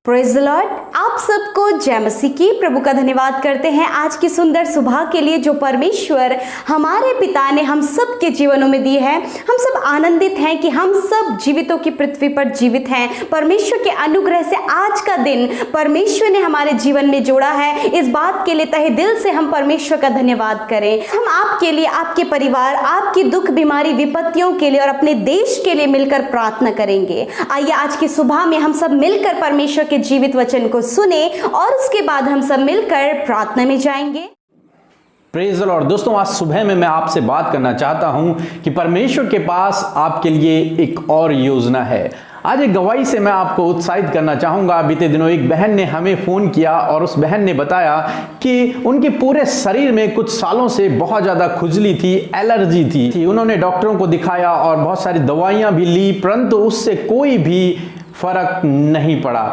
Praise the Lord. आप सबको जय मसीह की। प्रभु का धन्यवाद करते हैं आज की सुंदर सुबह के लिए जो परमेश्वर हमारे पिता ने हम सब के जीवनों में दी है। हम सब आनंदित हैं कि हम सब जीवितों की पृथ्वी पर जीवित हैं। परमेश्वर के अनुग्रह से आज का दिन परमेश्वर ने हमारे जीवन में जोड़ा है। इस बात के लिए तहे दिल से हम परमेश्वर का धन्यवाद करें। हम आपके लिए, आपके परिवार, आपकी दुख बीमारी विपत्तियों के लिए और अपने देश के लिए मिलकर प्रार्थना करेंगे। आइए आज की सुबह में हम सब मिलकर परमेश्वर के जीवित वचन को सुने और उसके बाद हम सब मिलकर प्रार्थना में जाएंगे। Praise the Lord. दोस्तों, आज सुबह में मैं आपसे बात करना चाहता हूं कि परमेश्वर के पास आपके लिए एक और योजना है। आज एक गवाही से मैं आपको उत्साहित करना चाहूंगा। बीते दिनों एक बहन ने हमें फ़ोन किया और उस बहन ने बताया कि उनके पूरे शरीर में कुछ सालों से बहुत ज़्यादा खुजली थी, एलर्जी थी। उन्होंने डॉक्टरों को दिखाया और बहुत सारी दवाइयाँ भी ली, परंतु उससे कोई भी फर्क नहीं पड़ा।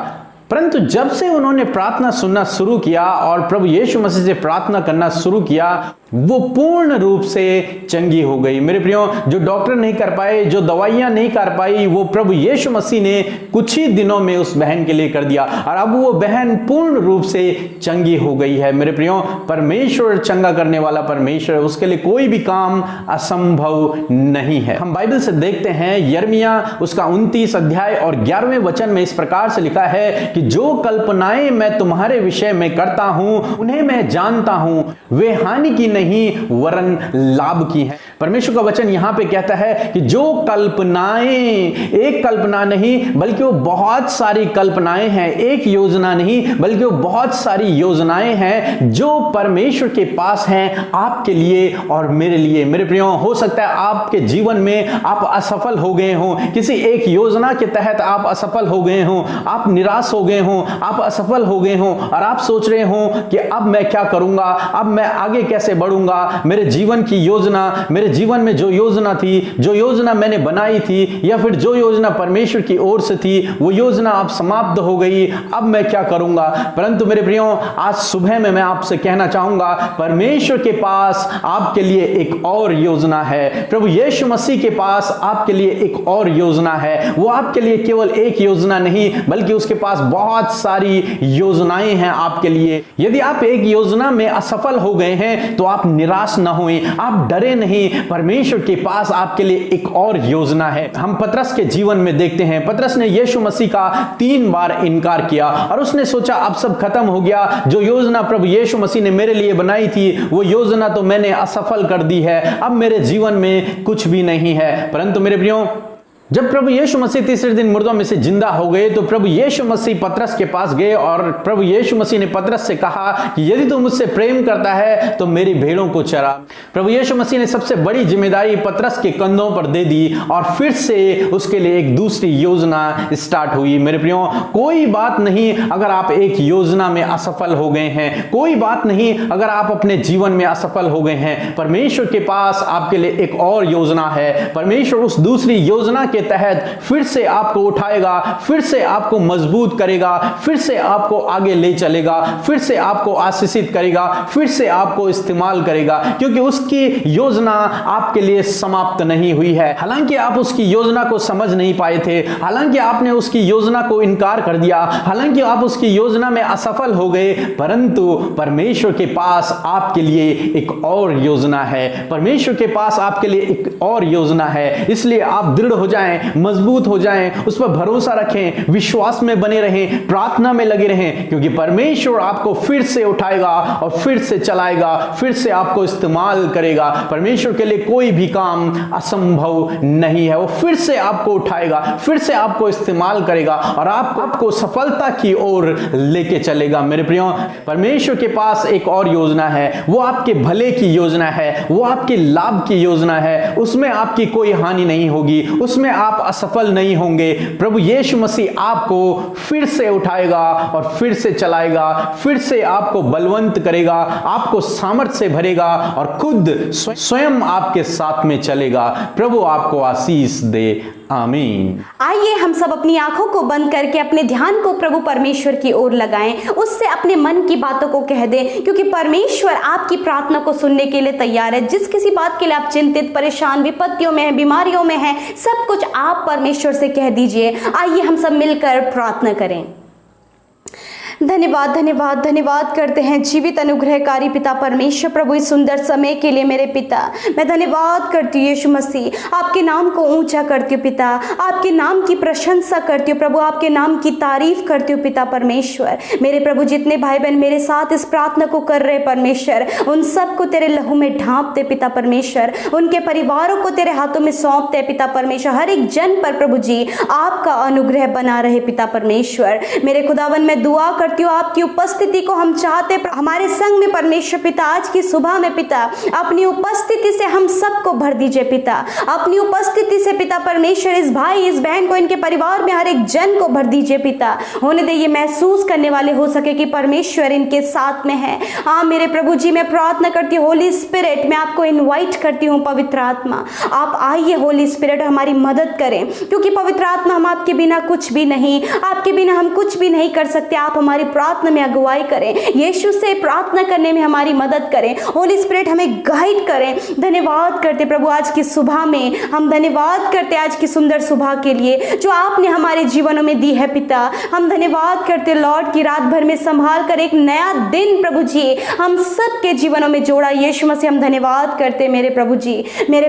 परंतु जब से उन्होंने प्रार्थना सुनना शुरू किया और प्रभु यीशु मसीह से प्रार्थना करना शुरू किया, वो पूर्ण रूप से चंगी हो गई। मेरे प्रियो, जो डॉक्टर नहीं कर पाए, जो दवाइयां नहीं कर पाई, वो प्रभु यीशु मसीह ने कुछ ही दिनों में उस बहन के लिए कर दिया और अब वो बहन पूर्ण रूप से चंगी हो गई है। मेरे प्रियो, परमेश्वर चंगा करने वाला परमेश्वर, उसके लिए कोई भी काम असंभव नहीं है। हम बाइबल से देखते हैं, यिर्मयाह उसका 29 अध्याय और 11वें वचन में इस प्रकार से लिखा है कि जो कल्पनाएं मैं तुम्हारे विषय में करता हूं उन्हें मैं जानता हूं, वे हानि की नहीं वरन लाभ की हैं। परमेश्वर का वचन यहां पे कहता है कि जो कल्पनाएं, एक कल्पना नहीं बल्कि वो बहुत सारी कल्पनाएं हैं, एक योजना नहीं बल्कि वो बहुत सारी योजनाएं हैं जो परमेश्वर के पास हैं आपके लिए और मेरे लिए। मेरे प्रियो, हो सकता है आपके जीवन में आप असफल हो गए हो, किसी एक योजना के तहत आप असफल हो गए हो, आप निराश हो गए हो, आप असफल हो गए हो और आप सोच रहे हो कि अब मैं क्या करूंगा, अब मैं आगे कैसे बढ़ूंगा। मेरे जीवन की योजना, मेरे जीवन में जो योजना थी, जो योजना मैंने बनाई थी या फिर जो योजना परमेश्वर की ओर से थी, वो योजना अब समाप्त हो गई, अब मैं क्या करूंगा। परंतु मेरे प्रियो, आज सुबह में मैं आपसे कहना चाहूंगा, परमेश्वर के पास आपके लिए एक और योजना है। प्रभु यीशु मसीह के पास आपके लिए एक और योजना है। वो आपके लिए केवल एक योजना नहीं बल्कि उसके पास बहुत सारी योजनाएं हैं आपके लिए। यदि आप एक योजना में असफल हो गए हैं तो आप निराश न होएं, आप डरे नहीं। परमेश्वर के पास आपके लिए एक और योजना है। हम पतरस के जीवन में देखते हैं, पतरस ने यीशु मसीह का 3 बार इनकार किया और उसने सोचा अब सब खत्म हो गया। जो योजना प्रभु यीशु मसीह ने मेरे लिए बनाई थी वो योजना तो मैंने असफल कर दी है, अब मेरे जीवन में कुछ भी नहीं है। परंतु मेरे प्रियो, जब प्रभु यीशु मसीह तीसरे दिन मुर्दों में से जिंदा हो गए तो प्रभु यीशु मसीह पतरस के पास गए और प्रभु यीशु मसीह ने पतरस से कहा कि यदि तू मुझसे प्रेम करता है तो मेरी भेड़ों को चरा। प्रभु यीशु मसीह ने सबसे बड़ी जिम्मेदारी पतरस के कंधों पर दे दी और फिर से उसके लिए एक दूसरी योजना स्टार्ट हुई। मेरे प्रियो, कोई बात नहीं अगर आप एक योजना में असफल हो गए हैं, कोई बात नहीं अगर आप अपने जीवन में असफल हो गए हैं। परमेश्वर के पास आपके लिए एक और योजना है। परमेश्वर उस दूसरी योजना के तहत फिर से आपको उठाएगा, फिर से आपको मजबूत करेगा, फिर से आपको आगे ले चलेगा, फिर से आपको आशीषित करेगा, फिर से आपको इस्तेमाल करेगा, क्योंकि उसकी योजना आपके लिए समाप्त नहीं हुई है। हालांकि आप उसकी योजना को समझ नहीं पाए थे, हालांकि आपने उसकी योजना को इनकार कर दिया, हालांकि आप उसकी योजना में असफल हो गए, परंतु परमेश्वर के पास आपके लिए एक और योजना है। परमेश्वर के पास आपके लिए एक और योजना है। इसलिए आप दृढ़ हो जाएं, मजबूत हो जाएं, उस पर भरोसा रखें, विश्वास में बने रहें, प्रार्थना में लगे रहें, क्योंकि परमेश्वर आपको फिर से उठाएगा और फिर से चलाएगा, फिर से आपको इस्तेमाल करेगा। परमेश्वर के लिए कोई भी काम असंभव नहीं है। वो फिर से आपको उठाएगा, फिर से आपको इस्तेमाल करेगा और आपको सफलता की ओर लेके चलेगा। मेरे प्रियो, परमेश्वर के पास एक और योजना है। वो आपके भले की योजना है, वो आपके लाभ की योजना है। उसमें आपकी कोई हानि नहीं होगी, उसमें आप असफल नहीं होंगे। प्रभु यीशु मसीह आपको फिर से उठाएगा और फिर से चलाएगा, फिर से आपको बलवंत करेगा, आपको सामर्थ्य से भरेगा और खुद स्वयं आपके साथ में चलेगा। प्रभु आपको आशीष दे। आमीन। आइए हम सब अपनी आंखों को बंद करके अपने ध्यान को प्रभु परमेश्वर की ओर लगाएं, उससे अपने मन की बातों को कह दें, क्योंकि परमेश्वर आपकी प्रार्थना को सुनने के लिए तैयार है। जिस किसी बात के लिए आप चिंतित, परेशान, विपत्तियों में हैं, बीमारियों में हैं, सब कुछ आप परमेश्वर से कह दीजिए। आइए हम सब मिलकर प्रार्थना करें। धन्यवाद धन्यवाद धन्यवाद करते हैं जीवित अनुग्रहकारी पिता परमेश्वर प्रभु इस सुंदर समय के लिए मेरे पिता। मैं धन्यवाद करती हूँ यीशु मसीह, आपके नाम को ऊंचा करती हूँ पिता, आपके नाम की प्रशंसा करती हूँ प्रभु, आपके नाम की तारीफ करती हूँ पिता परमेश्वर। मेरे प्रभु जितने भाई बहन मेरे साथ इस प्रार्थना को कर रहे परमेश्वर, उन सबको तेरे लहू में ढांप दे पिता परमेश्वर, उनके परिवारों को तेरे हाथों में सौंप दे पिता परमेश्वर। हर एक जन पर प्रभु जी आपका अनुग्रह बना रहे पिता परमेश्वर। मेरे खुदावन मैं दुआ करती हूँ आपकी उपस्थिति को हम चाहते हमारे संग में परमेश्वर पिता। आज की सुबह में पिता अपनी उपस्थिति से हम सबको भर दीजिए पिता, अपनी उपस्थिति से पिता परमेश्वर इस भाई इस बहन को, इनके परिवार में हर एक जन को भर दीजिए पिता। होने दे ये महसूस करने वाले हो सके कि परमेश्वर इनके साथ में है। हाँ मेरे प्रभु जी मैं प्रार्थना करती हूँ होली स्पिरिट, मैं आपको इन्वाइट करती हूँ पवित्र आत्मा, आप आइए होली स्पिरिट हमारी मदद करें, क्योंकि पवित्र आत्मा हम आपके बिना कुछ भी नहीं, आपके बिना हम कुछ भी नहीं कर सकते। आप हमारी प्रार्थना में अगुवाई करें, यीशु से प्रार्थना करने में हमारी मदद करें, होली स्पिरिट हमें गाइड करें। धन्यवाद करते प्रभु आज की सुबह में, हम धन्यवाद करते आज की सुंदर सुबह के लिए जो आपने हमारे जीवनों में दी है पिता। हम धन्यवाद करते लॉर्ड की रात भर में संभाल कर एक नया दिन प्रभु जी हम सबके जीवनों में जोड़ा यीशु मसीह। हम धन्यवाद करते मेरे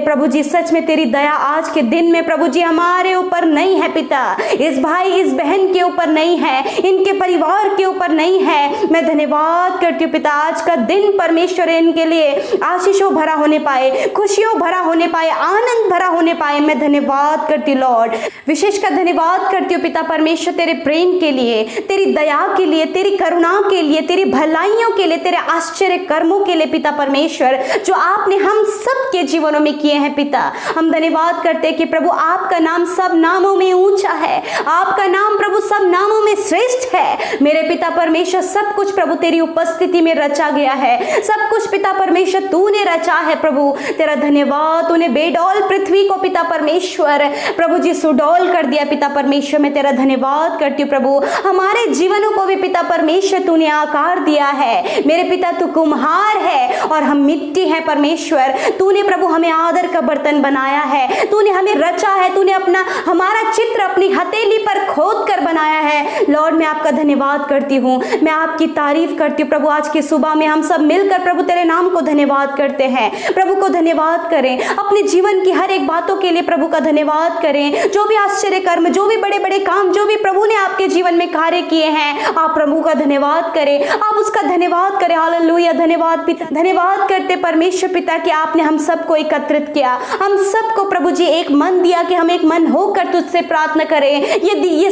प्रभु जी सच में तेरी दया आज के दिन में प्रभु जी हमारे ऊपर नहीं है पिता, इस भाई इस बहन के ऊपर नहीं है, इनके परिवार के ऊपर नहीं है। मैं धन्यवाद करती हूँ पिता आज का दिन परमेश्वर इनके लिए आशीषों भरा होने पाए, खुशियों भरा होने पाए, आनंद भरा होने पाए। मैं धन्यवाद करती हूँ लॉर्ड, विशेषकर धन्यवाद करती हूँ पिता परमेश्वर तेरे प्रेम के लिए, तेरी दया के लिए, तेरी करुणा के लिए, तेरी भलाइयों के लिए, तेरे आश्चर्य कर्मों के लिए पिता परमेश्वर जो आपने हम सबके जीवनों में किए हैं पिता। हम धन्यवाद करते हैं कि प्रभु आपका नाम सब नामों में ऊंचा है, आपका नाम प्रभु सब नामों में श्रेष्ठ है। मेरे पिता परमेश्वर सब कुछ प्रभु तेरी उपस्थिति में रचा गया है, सब कुछ पिता परमेश्वर तूने रचा है प्रभु। तेरा धन्यवाद, तूने बेडौल पृथ्वी को पिता परमेश्वर प्रभु जी सुडौल कर दिया पिता परमेश्वर। मैं तेरा धन्यवाद करती हूँ प्रभु, हमारे जीवनों को भी पिता परमेश्वर तूने आकार दिया है। मेरे पिता तू कुम्हार है और हम मिट्टी है परमेश्वर। तूने प्रभु हमें आदर का बर्तन बनाया है, तूने हमें रचा है, तूने अपना हमारा चित्र अपनी हथेली पर खोद कर बनाया है। लॉर्ड मैं आपका धन्यवाद करती हूँ, मैं आपकी तारीफ करती हूँ प्रभु। आज की सुबह में हम सब मिलकर प्रभु तेरे नाम को धन्यवाद करते हैं। प्रभु को धन्यवाद करें, अपने जीवन की हर एक बातों के लिए प्रभु का धन्यवाद करें। जो भी आश्चर्य कर्म, जो भी बड़े बड़े काम, जो भी प्रभु ने आपके जीवन में कार्य किए हैं, आप प्रभु का धन्यवाद करें, आप उसका धन्यवाद करें। हालेलुया, धन्यवाद पिता। धन्यवाद करते परमेश्वर पिता कि आपने हम सबको एकत्रित किया, हम सबको प्रभु जी एक मन दिया कि हम एक मन होकर तुझसे प्रार्थना करें। ये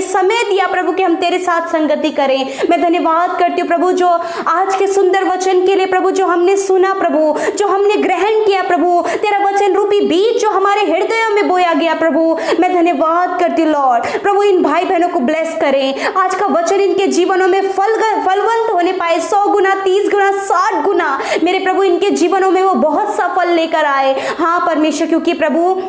समय दिया प्रभु कि हम तेरे साथ संगति करें। मैं धन्यवाद करती हूँ प्रभु जो आज के सुंदर वचन के लिए प्रभु जो हमने सुना प्रभु, जो हमने ग्रहण किया प्रभु, तेरा वचन रूपी बीज जो हमारे हृदयों में बोया गया प्रभु। मैं धन्यवाद करती हूँ लॉर्ड प्रभु, इन भाई बहनों को ब्लेस करें। आज का वचन इनके जीवनों में फलवंत होने पाए, 100 गुना, 30 गुना, 60 गुना मेरे प्रभु इनके जीवनों में वो बहुत सा फल लेकर आए। हाँ परमेश्वर, क्योंकि प्रभु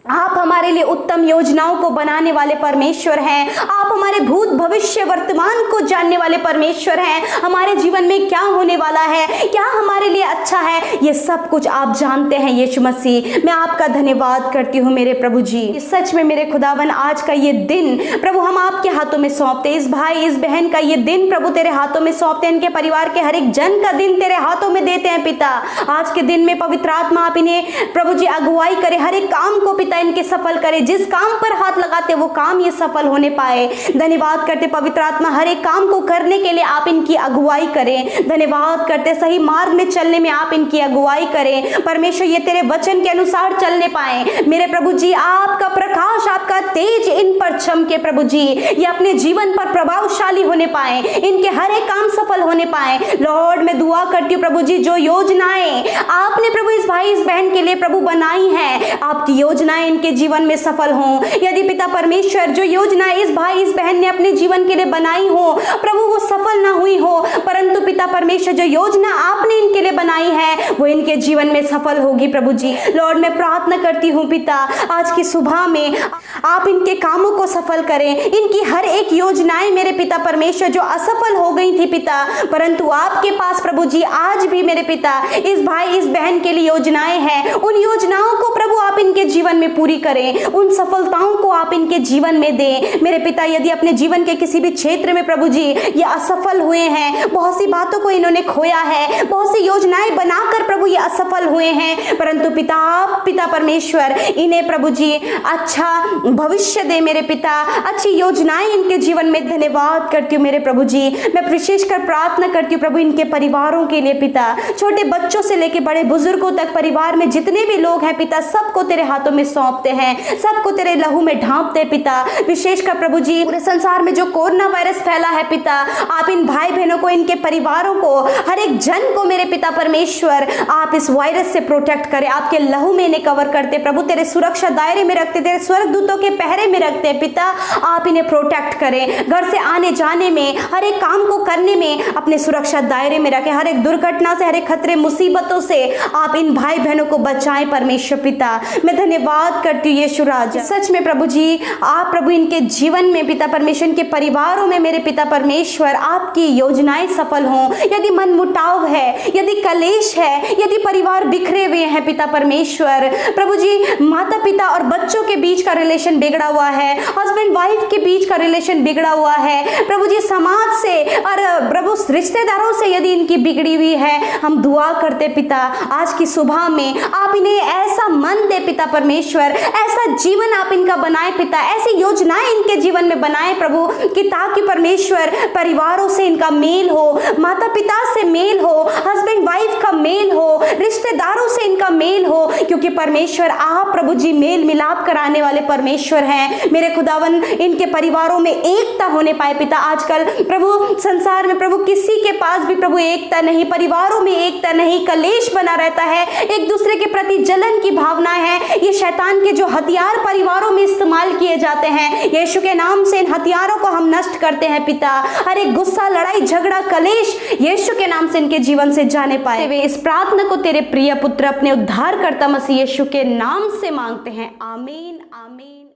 आप हमारे लिए उत्तम योजनाओं को बनाने वाले परमेश्वर हैं। आप हमारे भूत भविष्य वर्तमान को जानने वाले परमेश्वर हैं। हमारे जीवन में क्या होने वाला है, क्या हमारे लिए अच्छा है, ये सब कुछ आप जानते हैं यीशु मसीह। मैं आपका धन्यवाद करती हूँ मेरे प्रभु जी। सच में मेरे खुदावन आज का ये दिन प्रभु हम आपके हाथों में सौंपते, इस भाई इस बहन का ये दिन प्रभु तेरे हाथों में सौंपते, इनके परिवार के हर एक जन का दिन तेरे हाथों में देते हैं पिता। आज के दिन में पवित्र आत्मा आप इन्हें प्रभु जी अगुवाई करे, हर एक काम को पिता इनके सफल करे, जिस काम पर हाथ लगाते वो काम ये सफल होने पाए। धन्यवाद करते पवित्र आत्मा हर एक काम को करने के लिए आप इनकी अगुवाई करें। धन्यवाद करते सही मार्ग में चलने में आप इनकी अगुवाई करें परमेश्वर, ये तेरे वचन के अनुसार चलने पाए। मेरे प्रभु जी आपका प्रकाश, आपका तेज इन पर चमके प्रभु जी, ये अपने जीवन पर प्रभावशाली होने पाए, इनके हर एक काम सफल होने पाए। लॉर्ड मैं दुआ करती हूँ प्रभु जी जो योजनाएं आपने प्रभु इस भाई इस बहन के लिए प्रभु बनाई हैं, आपकी योजनाएं इनके जीवन में सफल हों। यदि पिता परमेश्वर जो योजना इस भाई इस बहन ने अपने जीवन के लिए बनाई हो प्रभु वो सफल ना हुई हो, परंतु पिता परमेश्वर जो योजना आपने इनके लिए बनाई है वो इनके जीवन में सफल होगी प्रभु जी। लॉर्ड मैं प्रार्थना करती हूँ पिता आज की सुबह में आप इनके कामों को सफल करें, इनकी हर एक योजनाएं मेरे पिता परमेश्वर जो असफल हो गई थी पिता, परंतु आपके पास प्रभु जी आज भी मेरे पिता इस भाई इस बहन के लिए योजनाएं हैं। उन योजनाओं को प्रभु आप इनके जीवन में पूरी करें, उन सफलताओं को आप इनके जीवन में दें। मेरे पिता, यदि अपने जीवन के किसी भी क्षेत्र में प्रभु जी ये असफल हुए हैं, बहुत सी बातों को इन्होंने खोया है, बहुत सी योजनाएं बनाकर प्रभु ये असफल हुए हैं, परंतु पिता, आप पिता परमेश्वर इन्हें प्रभु जी अच्छा भविष्य दे। मेरे पिता, अच्छी योजनाएं इनके जीवन में। धन्यवाद करती हूँ मेरे प्रभु जी। मैं विशेषकर प्रार्थना करती हूँ प्रभु इनके परिवारों के लिए पिता, छोटे बच्चों से लेकर बड़े बुजुर्गों तक, परिवार में जितने भी लोग हैं पिता, सबको तेरे हाथों में सौंपते हैं, सबको तेरे लहू में ढांपते हैं पिता। विशेषकर प्रभु जी पूरे संसार में जो कोरोना वायरस फैला है पिता, आप इन भाई बहनों को, इनके परिवारों को, हर एक जन को मेरे पिता परमेश्वर आप इस वायरस से प्रोटेक्ट करें, आपके लहू में इन्हें कवर करते प्रभु, तेरे सुरक्षा दायरे में रखते, तेरे स्वर्गदूतों के पहरे में रखते पिता। आप इन्हें प्रोटेक्ट करें, घर से आने जाने में, हर एक काम को करने में अपने सुरक्षा दायरे में रखें, हर एक दुर्घटना से, हर एक खतरे मुसीबतों से आप इन भाई बहनों को बचाएं परमेश्वर पिता। मैं धन्यवाद करती हूँ यीशु राजा, सच में प्रभु जी आप प्रभु इनके जीवन में पिता परमेश्वर, के परिवारों में मेरे पिता परमेश्वर आपकी योजनाएं सफल हों। यदि मन मुटाव है, यदि कलेश है, यदि परिवार बिखरे हुए हैं पिता परमेश्वर, प्रभु जी माता पिता और बच्चों के बीच का रिलेशन बिगड़ा हुआ है, हस्बैंड वाइफ के बीच का रिलेशन बिगड़ा हुआ है प्रभु जी, समाज से और प्रभु रिश्तेदारों से यदि इनकी बिगड़ी हुई है, हम दुआ करते पिता आज की सुबह में आप इन्हें ऐसा मन दे पिता परमेश्वर, ऐसा जीवन आप इनका बनाए पिता, ऐसी योजनाएं इनके जीवन में बनाए प्रभु कि ताकि परमेश्वर परिवारों से इनका मेल हो, माता पिता से मेल हो, हस्बैंड वाइफ का मेल हो, रिश्तेदारों से इनका मेल हो, क्योंकि परमेश्वर आप प्रभु जी मेल मिलाप कराने वाले परमेश्वर हैं। मेरे खुदावन इनके परिवारों में एकता होने पाए पिता। आजकल प्रभु संसार में प्रभु किसी के पास भी प्रभु एकता नहीं, परिवारों में एकता नहीं, कलेश बना रहता है, एक दूसरे के प्रति जलन की भावनाएं हैं। ये शैतान के जो हथियार परिवारों में इस्तेमाल किए जाते हैं, यीशु के नाम से इन हथियारों को हम नष्ट करते हैं पिता। हर एक गुस्सा, लड़ाई, झगड़ा, कलेश यीशु के नाम से इनके जीवन से जाने पाए। वे इस प्रार्थना को तेरे प्रिय पुत्र अपने उद्धारकर्ता मसीह यीशु के नाम से मांगते हैं, आमीन आमीन।